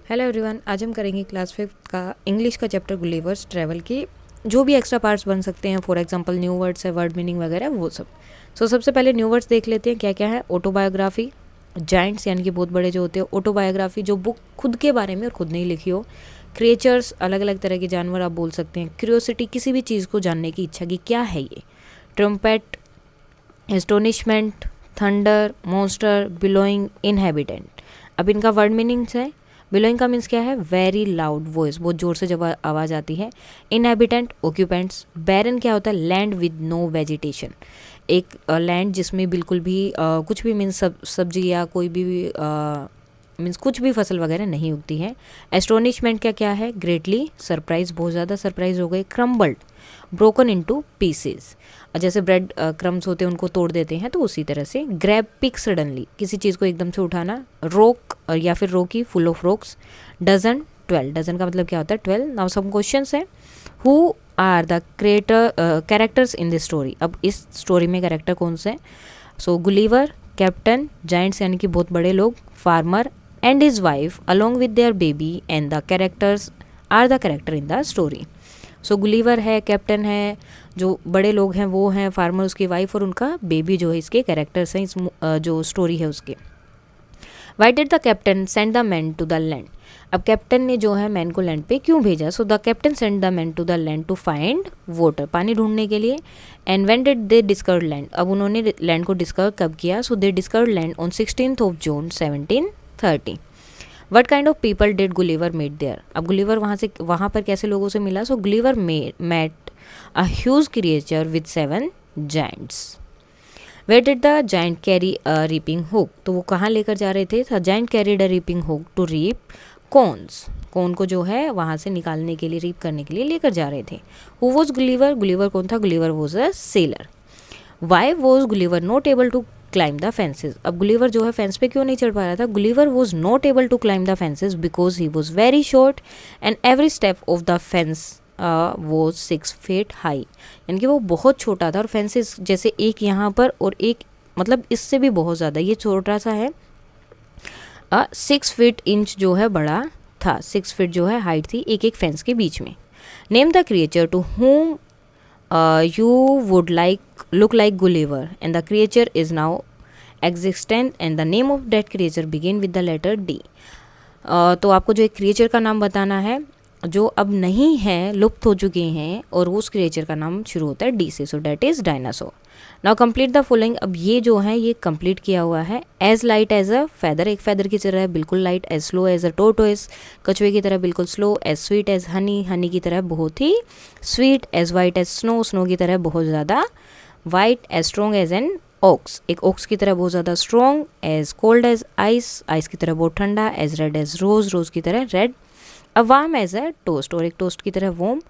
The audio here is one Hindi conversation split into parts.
हेलो एवरीवन, आज हम करेंगे क्लास 5 का इंग्लिश का चैप्टर गुलिवर्स ट्रैवल की जो भी एक्स्ट्रा पार्ट्स बन सकते हैं। फॉर एग्जांपल न्यू वर्ड्स है, वर्ड मीनिंग वगैरह वो सब। सबसे पहले न्यू वर्ड्स देख लेते हैं क्या क्या है। ऑटोबायोग्राफी, जाइंट्स यानी कि बहुत बड़े जो होते हैं। ऑटोबायोग्राफी जो बुक खुद के बारे में और खुद नहीं लिखी हो। क्रिएचर्स, अलग अलग तरह के जानवर आप बोल सकते हैं। क्यूरियोसिटी, किसी भी चीज़ को जानने की इच्छा की क्या है ये। Trumpet, astonishment, thunder, monster, billowing, inhabitant. अब इनका वर्ड मीनिंग्स है। बिलोइंग का मीन्स क्या है? वेरी लाउड वॉइस, बहुत ज़ोर से जब आवाज़ आती है। Inhabitant, occupants. बैरन क्या होता है? लैंड विद नो वेजिटेशन, एक लैंड जिसमें बिल्कुल भी कुछ भी मीन्स सब्जी या कोई भी मीन्स कुछ भी फसल वगैरह नहीं उगती है। एस्टोनिशमेंट क्या क्या है? ग्रेटली सरप्राइज, बहुत ज़्यादा सरप्राइज हो गए। क्रम्बल्ड, ब्रोकन इनटू पीसेस, जैसे ब्रेड क्रम्स होते हैं उनको तोड़ देते हैं तो उसी तरह से। ग्रैब, पिक सडनली, किसी चीज़ को एकदम से उठाना। रोक या फिर rocky, full of rocks. Dozen, 12, dozen का मतलब क्या होता है? 12। नाउ सम क्वेश्चंस है। Who are the characters in this story? अब इस स्टोरी में कैरेक्टर कौन से हैं? सो गुलिवर, कैप्टन, जाइंट्स यानी कि बहुत बड़े लोग, farmer and his wife along with their baby, and the characters are the character in the story. So Gulliver है, कैप्टन है, जो बड़े लोग हैं वो हैं, फार्मर उसकी वाइफ और उनका बेबी जो है इसके कैरेक्टर्स हैं इस जो स्टोरी है उसके। Why did the captain send the man to the land? अब कैप्टन ने जो है मैन को लैंड पे क्यों भेजा? So the captain send the man to the land to find water, पानी ढूंढने के लिए। And when did they discover land? अब उन्होंने लैंड को डिस्कवर कब किया? So they discover land on 16th of June 1730। What kind of people did Gulliver met there? अब गुलिवर वहाँ पर कैसे लोगों से मिला? So Gulliver met a huge creature with 7 giants. Where did the giant carry a reaping hook? तो वो कहाँ लेकर जा रहे थे? The giant carried a reaping hook to reap corns, corn को जो है वहाँ से निकालने के लिए, रीप करने के लिए लेकर जा रहे थे। Who was Gulliver? गुलिवर कौन था? Gulliver was a sailor. Why was Gulliver not able to climb the fences? अब गुलिवर जो है फेंस पे क्यों नहीं चढ़ पा रहा था? Gulliver was not able to climb the fences because he was very short and every step of the fence वो 6 feet हाई, यानी कि वो बहुत छोटा था और फेंसेस जैसे एक यहाँ पर और एक मतलब इससे भी बहुत ज़्यादा, ये छोटा सा है। 6 feet इंच जो है बड़ा था, 6 feet जो है हाइट थी एक एक फेंस के बीच में। Name the creature to whom you would look like Gulliver, and the creature is now existent and the name of that creature begin with the letter D। तो आपको जो एक क्रिएचर का नाम बताना है जो अब नहीं है, लुप्त हो चुके हैं, और उस क्रिएचर का नाम शुरू होता है डी से। So that is dinosaur. Now complete the following. अब ये जो है ये कंप्लीट किया हुआ है। As light as a feather, एक फैदर की तरह है बिल्कुल light. As slow as a tortoise, कछुए की तरह बिल्कुल slow. As sweet as honey, honey की तरह बहुत ही sweet. As white as snow, snow की तरह बहुत ज़्यादा white. As strong as an oaks, एक ओक्स की तरह बहुत ज़्यादा strong. As cold as ice, ice की तरह बहुत ठंडा। As red as rose, rose की तरह red. A warm as a toast, और एक टोस्ट की तरह warm.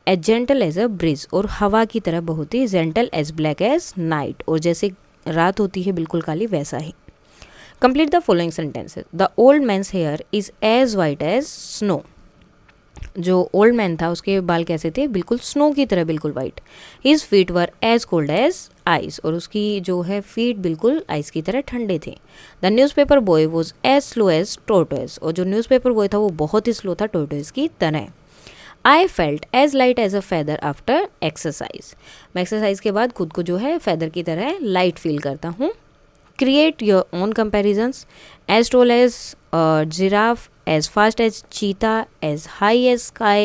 As gentle as a breeze, और हवा की तरह बहुत ही gentle. As black as night, और जैसे रात होती है बिल्कुल काली वैसा ही। Complete the following sentences. The old man's hair is as white as snow, जो ओल्ड मैन था उसके बाल कैसे थे? बिल्कुल स्नो की तरह बिल्कुल white. His feet were as cold as ice, और उसकी जो है फीट बिल्कुल आइस की तरह ठंडे थे। The newspaper boy was as slow as tortoise, और जो न्यूज़पेपर बॉय था वो बहुत ही स्लो था टोर्टोइस की तरह। I felt as light as a feather after exercise, मैं एक्सरसाइज के बाद खुद को जो है फैदर की तरह लाइट फील करता हूँ। Create your own comparisons. As tall as giraffe, as fast as cheetah, as high as sky,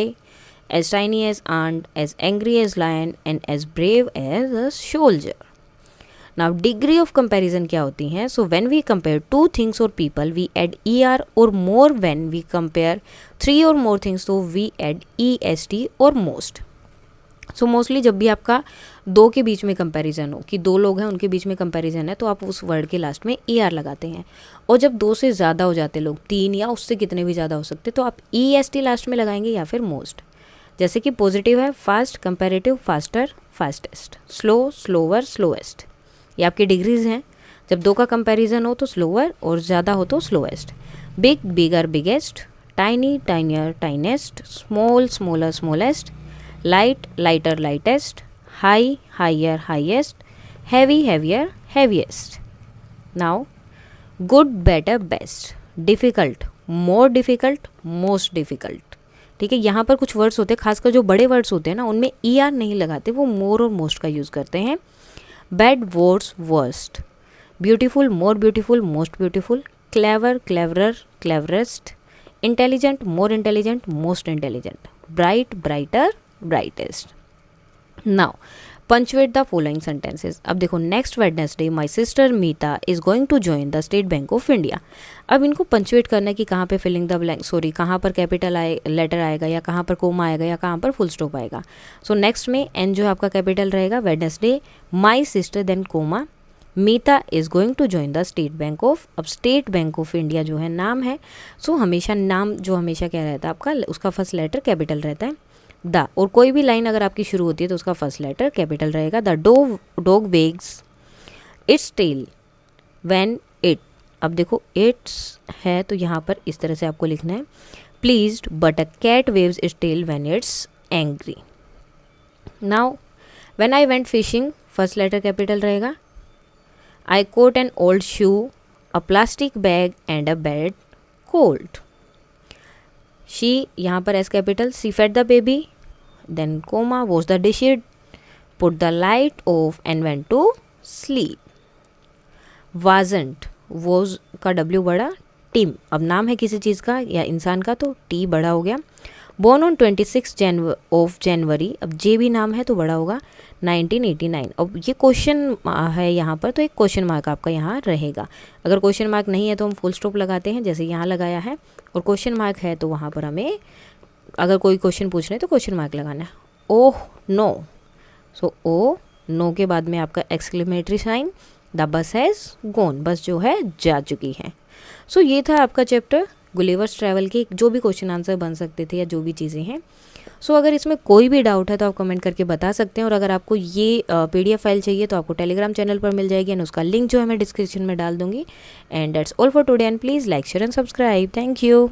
as tiny as ant, as angry as lion, and as brave as a soldier। Now degree of comparison क्या होती हैं? So when we compare two things or people, we add er or more। when we compare 3 or more things, so we add est or most। So mostly जब भी आपका दो के बीच में कंपैरिजन हो कि दो लोग हैं उनके बीच में कंपैरिजन है तो आप उस वर्ड के लास्ट में ई आर लगाते हैं। और जब 2 से ज़्यादा हो जाते लोग, 3 या उससे कितने भी ज़्यादा हो सकते, तो आप ई एस टी लास्ट में लगाएंगे या फिर मोस्ट। जैसे कि पॉजिटिव है fast, comparative faster, fastest, slow, slower, slowest. ये आपकी डिग्रीज हैं। जब 2 का कंपैरिजन हो तो स्लोअर, और ज़्यादा हो तो slowest. Big, bigger, biggest. Tiny, tinier, tiniest. Small, smaller, smallest. light, lighter, lightest। high, higher, highest। heavy, heavier, heaviest। now good, better, best। difficult, more difficult, most difficult. ठीक है, यहाँ पर कुछ वर्ड्स होते हैं, खासकर जो बड़े वर्ड्स होते हैं ना उनमें ई आर नहीं लगाते, वो मोर और मोस्ट का यूज़ करते हैं। Bad, words, worst. Beautiful, more beautiful, most beautiful. Clever, cleverer, cleverest. Intelligent, more intelligent, most intelligent. Bright, brighter, brightest. Now punctuate the following sentences. अब देखो, next Wednesday my sister Meeta is going to join the State Bank of India. अब इनको पंचुएट करना है कि कहाँ पे फिलिंग द ब्लैंक, सॉरी कहाँ पर कैपिटल लेटर आएगा, या कहाँ पर कोमा आएगा, या कहाँ पर फुल स्टॉप आएगा। सो नेक्स्ट में एन जो है आपका कैपिटल रहेगा, Wednesday, my sister, then comma, Meeta is going to join the State Bank of. अब स्टेट बैंक ऑफ इंडिया जो है नाम है, सो हमेशा नाम जो हमेशा क्या रहता है आपका, उसका फर्स्ट लेटर कैपिटल रहता है, द। और कोई भी लाइन अगर आपकी शुरू होती है तो उसका फर्स्ट लेटर कैपिटल रहेगा। The dog wags its tail when it. अब देखो इट्स है तो यहाँ पर इस तरह से आपको लिखना है, pleased but a cat waves its tail when it's angry. Now when I went fishing, first letter capital रहेगा। I caught an old shoe, a plastic bag and a bed cold. She, यहाँ पर S capital, she fed the baby, then comma, wash the dishes, put the light off and went to sleep. Wasn't, was का डब्ल्यू बड़ा, टीम, अब नाम है किसी चीज़ का या इंसान का तो टी बड़ा हो गया। बोर्न ऑन 26 ऑफ जनवरी, अब जे भी नाम है तो बड़ा होगा, 1989। अब ये क्वेश्चन है यहाँ पर, तो एक क्वेश्चन मार्क आपका यहाँ रहेगा। अगर क्वेश्चन मार्क नहीं है तो हम फुल स्टॉप लगाते हैं, जैसे यहाँ लगाया है, और क्वेश्चन मार्क है तो वहाँ पर हमें अगर कोई क्वेश्चन पूछ रहे हैं तो क्वेश्चन मार्क लगाना है। ओह नो, सो ओ नो के बाद में आपका exclamatory sign, the bus has gone, bus जो है जा चुकी है। सो ये था आपका चैप्टर गुलिवर्स ट्रैवल के, जो भी क्वेश्चन आंसर बन सकते थे या जो भी चीज़ें हैं। सो अगर इसमें कोई भी डाउट है तो आप कमेंट करके बता सकते हैं, और अगर आपको ये PDF फाइल चाहिए तो आपको टेलीग्राम चैनल पर मिल जाएगी, एंड उसका लिंक जो है मैं डिस्क्रिप्शन में डाल दूंगी। And that's all for today, and please like, share and subscribe. Thank you.